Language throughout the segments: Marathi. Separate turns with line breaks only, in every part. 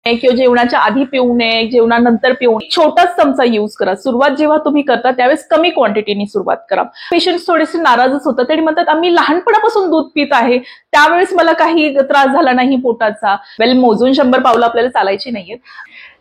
किंवा जेवणाच्या आधी पिऊ नये, जेवणानंतर पिऊ नये. छोटाच चमचा यूज करा. सुरुवात जेव्हा तुम्ही करता त्यावेळेस कमी क्वांटिटीने सुरुवात करा. पेशंट्स थोडेसे नाराजच होतात आणि म्हणतात आम्ही लहानपणापासून दूध पित आहे, त्यावेळेस मला काही त्रास झाला नाही पोटाचा. मोजून 100 पावलं आपल्याला चालायची नाहीयेत.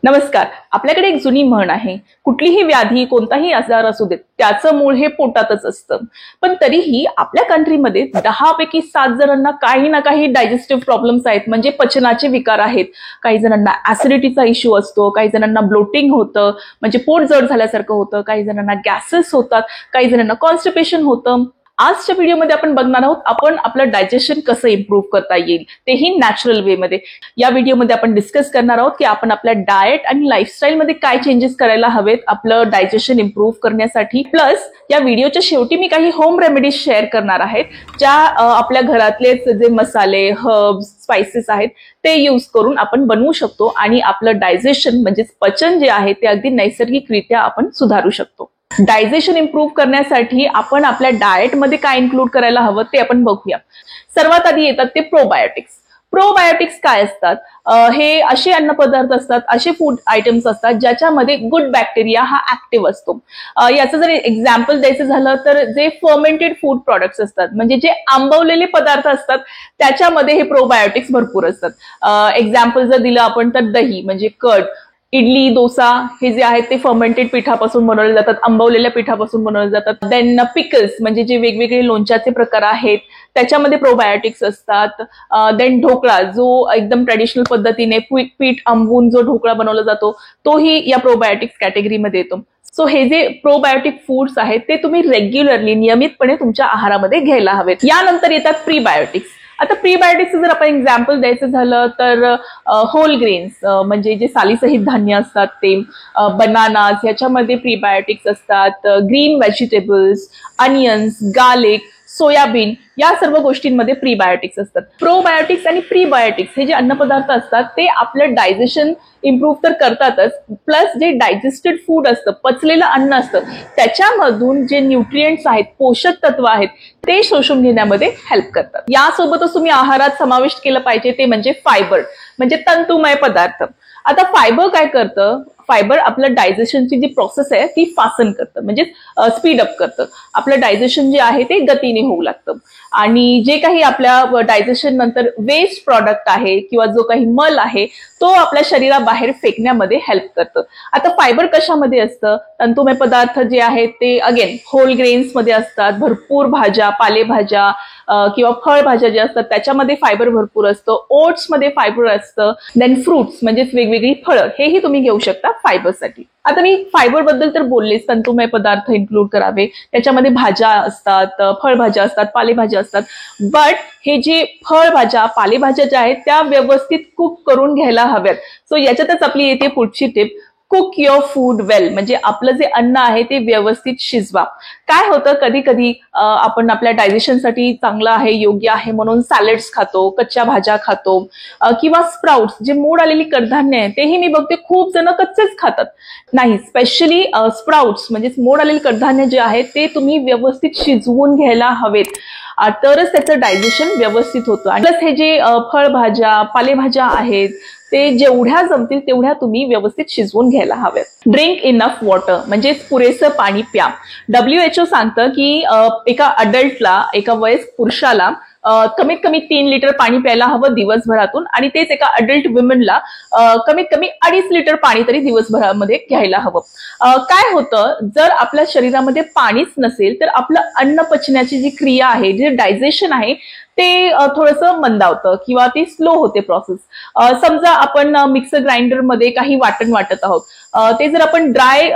नमस्कार. आपल्याकडे एक जुनी म्हण आहे, कुठलीही व्याधी कोणताही आजार असू देत त्याचं मूळ हे पोटातच असतं. पण तरीही आपल्या कंट्रीमध्ये 10 पैकी 7 जणांना काही ना काही डायजेस्टिव्ह प्रॉब्लेम्स आहेत, म्हणजे पचनाचे विकार आहेत. काही जणांना ऍसिडिटीचा इश्यू असतो, काही जणांना ब्लोटिंग होतं म्हणजे पोट जड झाल्यासारखं होतं, काही जणांना गॅसेस होतात, काही जणांना कॉन्स्टिपेशन होतं. आजच्या व्हिडिओमध्ये आपण बघणार आहोत आपण आपलं डायजेशन कसं इम्प्रूव्ह करता येईल, तेही नॅचरल वे मध्ये. या व्हिडिओमध्ये आपण डिस्कस करणार आहोत की आपण आपल्या डाएट आणि लाईफस्टाईल मध्ये काय चेंजेस करायला हवेत आपलं डायजेशन इम्प्रूव्ह करण्यासाठी. प्लस या व्हिडिओच्या शेवटी मी काही होम रेमेडीज शेअर करणार आहेत, ज्या आपल्या घरातलेच जे मसाले, हर्ब्स, स्पाइसेस आहेत ते यूज करून आपण बनवू शकतो आणि आपलं डायजेशन म्हणजेच पचन जे आहे ते अगदी नैसर्गिकरित्या आपण सुधारू शकतो. डायजेशन इम्प्रूव्ह करण्यासाठी आपण आपल्या डाएट मध्ये काय इन्क्लूड करायला हवं ते आपण बघूया. सर्वात आधी येतात ते प्रोबायोटिक्स. प्रोबायोटिक्स काय असतात? हे असे अन्न पदार्थ असतात, असे फूड आयटम्स असतात ज्याच्यामध्ये गुड बॅक्टेरिया हा ऍक्टिव्ह असतो. याचं जर एक्झाम्पल द्यायचं झालं तर जे फर्मेंटेड फूड प्रॉडक्ट्स असतात म्हणजे जे आंबवलेले पदार्थ असतात त्याच्यामध्ये हे प्रोबायोटिक्स भरपूर असतात. एक्झाम्पल जर दिलं आपण तर दही म्हणजे कर्ड, इडली, डोसा हे जे आहेत ते फर्मेंटेड पिठापासून बनवले जातात, आंबवलेल्या पिठापासून बनवले जातात. देन पिकल्स म्हणजे जे वेगवेगळे लोणच्याचे प्रकार आहेत त्याच्यामध्ये प्रोबायोटिक्स असतात. देन ढोकळा जो एकदम ट्रॅडिशनल पद्धतीने पीठ आंबवून जो ढोकळा बनवला जातो तोही या प्रोबायोटिक्स कॅटेगरीमध्ये येतो. सो हे जे प्रोबायोटिक फूड्स आहेत ते तुम्ही रेग्युलरली नियमितपणे तुमच्या आहारामध्ये घ्यायला हवेत. यानंतर येतात प्रीबायोटिक्स. आता प्रीबायोटिक्सचं जर आपण एक्झाम्पल द्यायचं झालं तर होल ग्रेन्स म्हणजे जे सालीसहित धान्य असतात ते, बनानास याच्यामध्ये प्रीबायोटिक्स असतात. Green vegetables, onions, garlic, soybean या सर्व गोष्टींमध्ये प्रीबायोटिक्स असतात. प्रोबायोटिक्स आणि प्रीबायोटिक्स हे जे अन्नपदार्थ असतात ते आपलं डायजेशन इम्प्रूव्ह तर करतातच, प्लस जे डायजेस्टेड फूड असतं, पचलेलं अन्न असतं त्याच्यामधून जे न्यूट्रिएंट्स आहेत, पोषक तत्व आहेत ते शोषून घेण्यामध्ये हेल्प करतात. यासोबतच तुम्ही आहारात समाविष्ट केलं पाहिजे ते म्हणजे फायबर म्हणजे तंतुमय पदार्थ. आता फायबर काय करतं? फायबर आपलं डायजेशनची जी प्रोसेस आहे ती फासन करतं म्हणजे स्पीड अप करतं. आपलं डायजेशन जे आहे ते गतीने होऊ लागतं आणि जे काही आपल्या डायजेशन नंतर वेस्ट प्रॉडक्ट आहे किंवा जो काही मल आहे तो आपल्या शरीराबाहेर फेकण्यामध्ये हेल्प करतं. आता फायबर कशामध्ये असतं? तंतुमय पदार्थ जे आहेत ते अगेन होल ग्रेन्स मध्ये असतात. भरपूर भाज्या, पालेभाज्या किंवा फळभाज्या ज्या असतात त्याच्यामध्ये फायबर भरपूर असतं. ओट्स मध्ये फायबर असतं. देन फ्रुट्स म्हणजेच वेगवेगळी फळं हेही तुम्ही घेऊ शकता फायबरसाठी. आता मी फायबर बद्दल तर बोललेच, तंतुमय पदार्थ इन्क्लूड करावे, त्याच्यामध्ये भाज्या असतात, फळभाज्या असतात, पालेभाज्या असतात. बट हे जे फळभाज्या, पालेभाज्या ज्या आहेत त्या व्यवस्थित कुक करून घ्यायला हव्यात. सो याच्यातच आपली येते पुढची टिप, कुक युअर फूड वेल म्हणजे आपलं जे अन्न आहे ते व्यवस्थित शिजवा. काय होतं कधी कधी आपण आपल्या डायजेशनसाठी चांगलं आहे, योग्य आहे म्हणून सॅलड्स खातो, कच्च्या भाज्या खातो किंवा स्प्राउट्स जे मोड आलेली कडधान्य आहे तेही मी बघते खूप जण कच्चेच खातात. नाही, स्पेशली स्प्राउट्स म्हणजे मोड आलेली कडधान्य जे आहे ते तुम्ही व्यवस्थित शिजवून घ्यायला हवेत, तरच त्याचं डायजेशन व्यवस्थित होतं. आणि प्लस हे जे फळभाज्या, पालेभाज्या आहेत ते जेवढ्या जमतील तेवढ्या तुम्ही व्यवस्थित शिजवून घ्यायला हव्यात. ड्रिंक इनफ वॉटर म्हणजे पुरेसं पाणी प्या. WHO सांगतं की एका अडल्टला, एका वयस्क पुरुषाला कमीत कमी 3 लिटर पाणी प्यायला हवं दिवसभरातून आणि तेच एका अडल्ट वुमनला कमीत कमी 2.5 लिटर पाणी तरी दिवसभरामध्ये घ्यायला हवं. काय होतं, जर आपल्या शरीरामध्ये पाणीच नसेल तर आपलं अन्न पचण्याची जी क्रिया आहे, जे डायजेशन आहे ते थोडंसं मंदावतं किंवा ती स्लो होते प्रोसेस. समजा आपण मिक्सर ग्राइंडर मध्ये काही वाटण वाटत आहोत, ते जर आपण ड्राय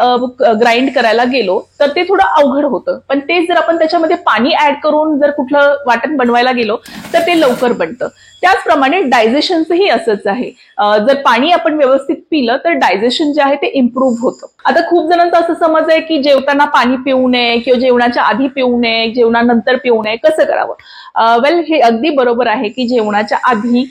ग्राइंड करायला गेलो तर ते थोडं अवघड होतं. पण ते जर आपण त्याच्यामध्ये पाणी ऍड करून जर कुठलं वाटण बनवायला गेलो तर ते लवकर बनतं. त्याचप्रमाणे डायजेशनचंही असंच आहे. जर पाणी आपण व्यवस्थित पिलं तर डायजेशन जे आहे ते इम्प्रूव्ह होतं. आता खूप जणांचा असं समज आहे की जेवताना पाणी पिऊ नये किंवा जेवणाच्या आधी पिऊ नये, जेवणानंतर पिऊ नये. कसं करावं? वेल, हे अगदी बरोबर आहे की जेवणाच्या आधी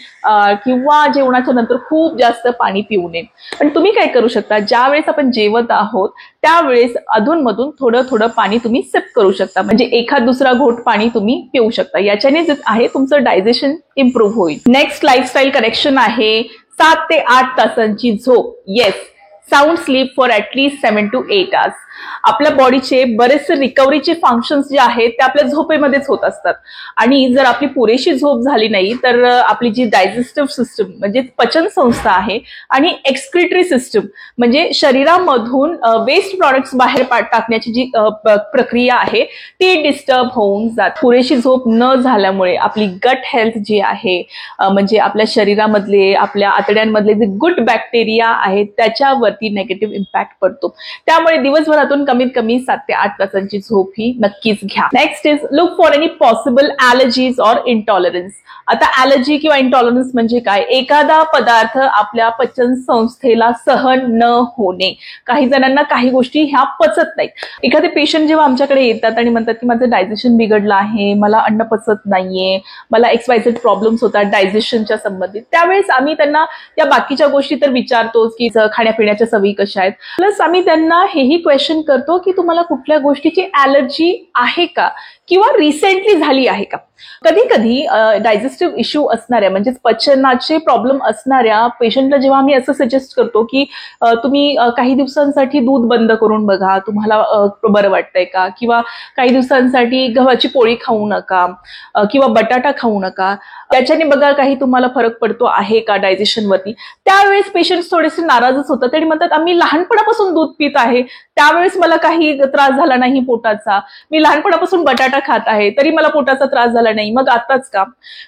किंवा जेवणाच्या नंतर खूप जास्त पाणी पिऊ नये. पण तुम्ही काय करू शकता, ज्या वेळेस आपण जेवत आहोत त्यावेळेस अधूनमधून थोडं थोडं पाणी तुम्ही सिप करू शकता, म्हणजे एखाद दुसरा घोट पाणी तुम्ही पिऊ शकता. याच्याने जे आहे तुमचं डायजेशन इम्प्रूव्ह होईल. नेक्स्ट लाईफस्टाईल करेक्शन आहे 7 ते 8 तासांची झोप. Yes, sound sleep for at least 7 to 8 hours. आपल्या बॉडीचे बरेचसे रिकव्हरीचे फंक्शन्स जे आहेत ते आपल्या झोपेमध्येच होत असतात. आणि जर आपली पुरेशी झोप झाली नाही तर आपली जी डायजेस्टिव्ह सिस्टम म्हणजे पचन संस्था आहे आणि एक्सक्रिटरी सिस्टम म्हणजे शरीरामधून वेस्ट प्रॉडक्ट्स बाहेर टाकण्याची जी प्रक्रिया आहे ती डिस्टर्ब होऊन जात. पुरेशी झोप न झाल्यामुळे आपली गट हेल्थ जी आहे म्हणजे आपल्या शरीरामधले आपल्या आतड्यांमधले जे गुड बॅक्टेरिया आहेत त्याच्यावरती नेगेटिव्ह इम्पॅक्ट पडतो. त्यामुळे दिवसभरातून कमीत कमी 7 ते 8 तासांची झोप ही नक्कीच घ्या. Next is look for any possible allergies or intolerance. आता ॲलर्जी किंवा इंटॉलरन्स म्हणजे काय? एखादा पदार्थ आपल्या पचन संस्थेला सहन न होणे. काही जणांना काही गोष्टी ह्या पचत नाहीत. एखादे पेशंट जेव्हा आमच्याकडे येतात आणि म्हणतात की माझं डायजेशन बिघडलं आहे, मला अन्न पचत नाहीये, मला XYZ प्रॉब्लेम्स होतात डायजेशनच्या संबंधित, त्यावेळेस आम्ही त्यांना या बाकीच्या गोष्टी तर विचारतोच की खाण्यापिण्याच्या सवयी कशा आहेत, प्लस आम्ही त्यांना हेही क्वेश्चन करतो की तुम्हाला कुठल्या गोष्टीची ॲलर्जी आहे का किंवा रिसेंटली झाली आहे का. कधी कधी डायजेस्टिव्ह इश्यू असणाऱ्या म्हणजेच पचनाचे प्रॉब्लेम असणाऱ्या पेशंटला जेव्हा आम्ही असं सजेस्ट करतो की तुम्ही काही दिवसांसाठी दूध बंद करून बघा, तुम्हाला बरं वाटतंय का, किंवा काही दिवसांसाठी गव्हाची पोळी खाऊ नका किंवा बटाटा खाऊ नका, त्याच्याने बघा काही तुम्हाला फरक पडतो आहे का डायजेशनवरती. त्यावेळेस पेशंट्स थोडेसे नाराजच होतात आणि म्हणतात आम्ही लहानपणापासून दूध पित आहे, त्यावेळेस मला काही त्रास झाला नाही पोटाचा, मी लहानपणापासून बटाटा खात आहे तरी मला पोटाचा त्रास झाला नाही, मग आताच का?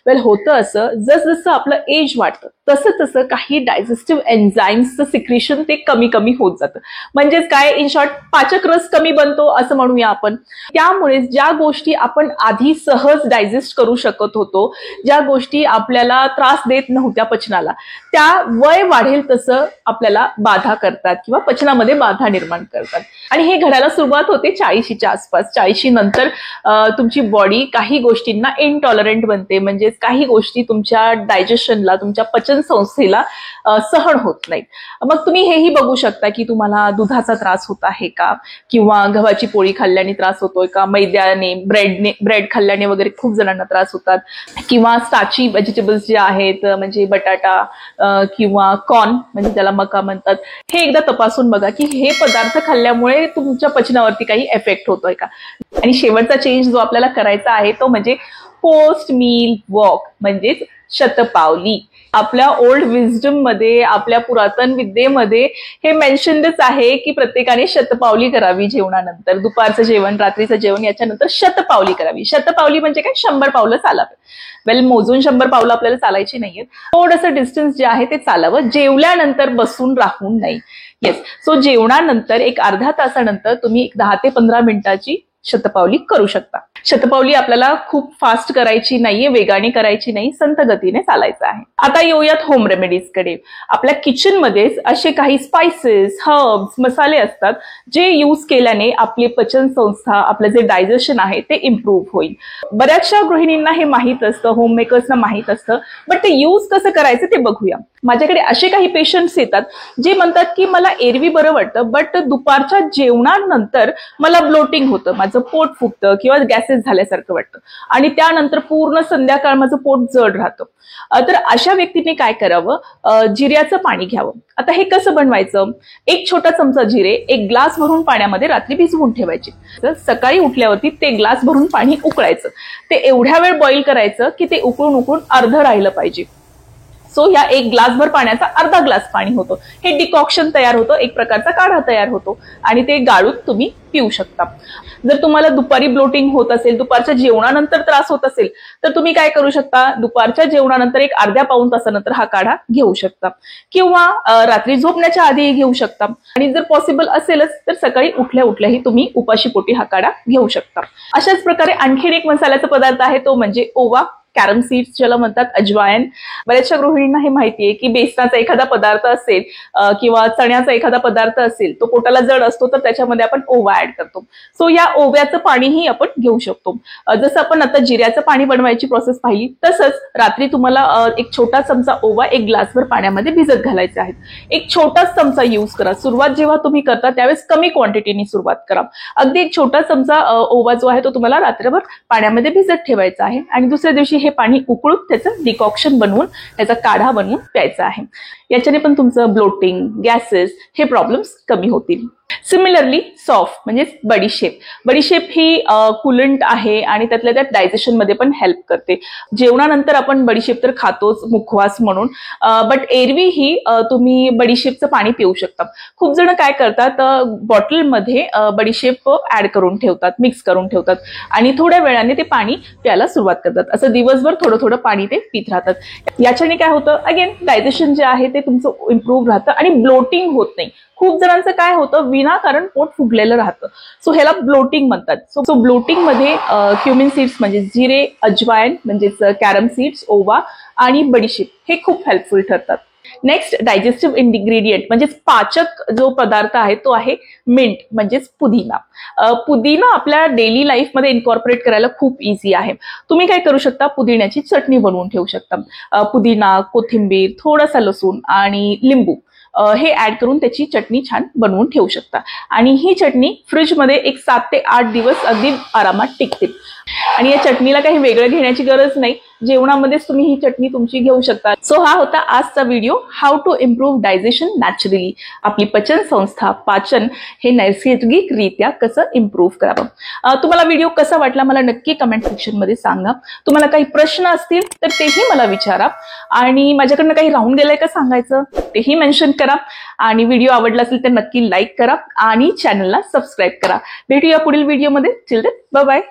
वेल, होतं असं जसं आपलं एज वाढतं तसं तसं काही डायजेस्टिव्ह एन्झाईम्सचं सिक्रेशन ते कमी कमी होत जातं. म्हणजेच काय, इन शॉर्ट पाचक रस कमी बनतो असं म्हणूया आपण. त्यामुळे ज्या गोष्टी आपण आधी सहज डायजेस्ट करू शकत होतो, ज्या गोष्टी आपल्याला त्रास देत नव्हत्या पचनाला, त्या वय वाढेल तसं आपल्याला बाधा करतात किंवा पचनामध्ये बाधा निर्माण करतात. आणि हे घडायला सुरुवात होते 40च्या आसपास. 40 नंतर तुमची बॉडी काही गोष्टींना इनटॉलरंट बनते, म्हणजेच काही गोष्टी तुमच्या डायजेशनला, तुमच्या पचन संस्थेला सहन होत नाहीत. मग तुम्ही हेही बघू शकता की तुम्हाला दुधाचा त्रास होत आहे का, किंवा गव्हाची पोळी खाल्ल्याने त्रास होतोय का, मैद्याने ब्रेड खाल्ल्याने वगैरे खूप जणांना त्रास होतात, किंवा स्टार्ची व्हेजिटेबल्स जे आहेत म्हणजे बटाटा किंवा कॉर्न म्हणजे त्याला मका म्हणतात, हे एकदा तपासून बघा की हे पदार्थ खाल्ल्यामुळे तुमच्या पचनावरती काही इफेक्ट होतोय का. आणि शेवटचा चेंज जो आपल्याला करायचा आहे तो म्हणजे पोस्ट मील वॉक म्हणजेच शतपावली. आपल्या ओल्ड विजडम मध्ये, आपल्या पुरातन विद्येमध्ये हे मेन्शनच आहे की प्रत्येकाने शतपावली करावी जेवणानंतर. दुपारचं जेवण, रात्रीचं जेवण याच्यानंतर शतपावली करावी. शतपावली म्हणजे काय, 100 पावलं चालावे. वेल, मोजून 100 पावलं आपल्याला चालायची नाहीयेत, थोडंसं डिस्टन्स जे आहे ते चालावं. जेवल्यानंतर बसून राहून नाही. येस, सो जेवणानंतर एक अर्धा तासानंतर तुम्ही 10 ते 15 मिनिटाची शतपावली करू शकता. शतपावली आपल्याला खूप फास्ट करायची नाहीये, वेगाने करायची नाही, संत गतीने चालायचं आहे. आता येऊयात होम रेमेडीज कडे. आपल्या किचन मध्येच असे काही स्पाइसेस, हर्ब्स, मसाले असतात जे यूज केल्याने आपली पचन संस्था, आपलं जे डायजेशन आहे ते इम्प्रूव्ह होईल. बऱ्याचशा गृहिणींना हे माहीत असतं, होम मेकर्सना माहीत असतं, बट ते यूज कसं करायचं ते बघूया. माझ्याकडे असे काही पेशंट्स येतात जे म्हणतात की मला एरवी बरं वाटतं, बट दुपारच्या जेवणानंतर मला ब्लोटिंग होतं, माझं पोट फुगतं किंवा गॅसेस झाल्यासारखं वाटतं, आणि त्यानंतर पूर्ण संध्याकाळ माझं पोट जड राहतं. तर अशा व्यक्तीने काय करावं, जिऱ्याचं पाणी घ्यावं. आता हे कसं बनवायचं, 1 छोटा चमचा जिरे 1 ग्लास भरून पाण्यामध्ये रात्री भिजवून ठेवायचे. तर सकाळी उठल्यावरती ते ग्लास भरून पाणी उकळायचं. ते एवढ्या वेळ बॉईल करायचं की ते उकळून उकळून अर्ध राहिलं पाहिजे. सो ह्या 1 ग्लासभर पाण्याचा अर्धा ग्लास पाणी होतं. हे डिकॉक्शन तयार होतं, एक प्रकारचा काढा तयार होतो, आणि ते गाळून तुम्ही पिऊ शकता. जर तुम्हाला दुपारी ब्लोटिंग होत असेल, दुपारच्या जेवणानंतर त्रास होत असेल, तर तुम्ही काय करू शकता, दुपारच्या जेवणानंतर एक अर्ध्या पाऊण तासानंतर हा काढा घेऊ शकता, किंवा रात्री झोपण्याच्या आधीही घेऊ शकता. आणि जर पॉसिबल असेलच तर सकाळी उठल्या उठल्याही तुम्ही उपाशी पोटी हा काढा घेऊ शकता. अशाच प्रकारे आणखीन एक मसाल्याचा पदार्थ आहे तो म्हणजे ओवा, कॅरम सीड्स ज्याला म्हणतात, अजवायन. बऱ्याचशा गृहिणींना हे माहितीये की बेसनाचा एखादा पदार्थ असेल किंवा चण्याचा एखादा पदार्थ असेल, तो पोटाला जड असतो, तर त्याच्यामध्ये आपण ओवा ऍड करतो. सो या ओव्याचं पाणीही आपण घेऊ शकतो. जसं आपण आता जिऱ्याचं पाणी बनवायची प्रोसेस पाहिली, तसंच रात्री तुम्हाला 1 छोटा चमचा ओवा 1 ग्लासभर पाण्यामध्ये भिजत घालायचे आहेत. 1 छोटाच चमचा यूज करा. सुरुवात जेव्हा तुम्ही करता त्यावेळेस कमी क्वांटिटीने सुरुवात करा. अगदी 1 छोटा चमचा ओवा जो आहे तो तुम्हाला रात्रभर पाण्यामध्ये भिजत ठेवायचा आहे, आणि दुसऱ्या दिवशी हे पाणी उकळून त्याचं डिकॉक्शन बनवून त्याचा काढा बनवून प्यायचा आहे. याच्याने पण तुमचं ब्लोटिंग, गॅसेस हे प्रॉब्लेम्स कमी होतील. सिमिलरली सॉफ्ट म्हणजे बडीशेप ही कुलंट आहे आणि त्यातल्या त्यात डायजेशन मध्ये पण हेल्प करते. जेवणानंतर आपण बडीशेप तर खातोच मुखवास म्हणून, बट एरवी ही तुम्ही बडीशेपचं पाणी पिऊ शकता. खूप जण काय करतात, बॉटलमध्ये बडीशेप ऍड करून ठेवतात, मिक्स करून ठेवतात आणि थोड्या वेळाने ते पाणी प्यायला सुरुवात करतात. असं दिवसभर थोडं थोडं पाणी ते पित राहतात. याच्याने काय होतं, अगेन डायजेशन जे आहे ते तुमचं इम्प्रूव्ह राहतं आणि ब्लोटिंग होत नाही. खूप जणांचं काय होतं, विनाकारण पोट फुगलेलं राहतं. सो ह्याला ब्लोटिंग म्हणतात. सो ब्लोटिंग मध्ये क्युमिन सीड्स म्हणजे जिरे, अजवाईन म्हणजेच कॅरम सीड्स, ओवा आणि बडीशेप हे खूप हेल्पफुल ठरतात. नेक्स्ट डायजेस्टिव्ह इन्ग्रेडियंट म्हणजेच पाचक जो पदार्थ आहे तो आहे मिंट म्हणजेच पुदिना. पुदिना आपल्या डेली लाईफमध्ये इन्कॉर्पोरेट करायला खूप इझी आहे. तुम्ही काय करू शकता, पुदिन्याची चटणी बनवून ठेवू शकता. पुदिना, कोथिंबीर, थोडासा लसूण आणि लिंबू हे ऍड करून त्याची चटणी छान बनवून ठेवू शकता आणि ही चटणी फ्रीजमध्ये एक 7 ते 8 दिवस अगदी आरामात टिकते. आणि या चटणीला काही वेगळं घेण्याची गरज नाही, जेवणामध्येच तुम्ही ही चटणी तुमची घेऊ शकता. सो हा होता आजचा video, how to improve digestion naturally. आपली पचन संस्था, पाचन हे नैसर्गिकरित्या कसं इम्प्रूव्ह करावं. तुम्हाला व्हिडिओ कसा वाटला मला नक्की कमेंट सेक्शन मध्ये सांगा. तुम्हाला काही प्रश्न असतील तर तेही मला विचारा आणि माझ्याकडनं काही राहून गेलंय का सांगायचं तेही मेन्शन करा. आणि व्हिडिओ आवडला असेल तर नक्की लाईक करा आणि चॅनलला सबस्क्राईब करा. भेटूया पुढील व्हिडिओमध्ये. Till then bye bye.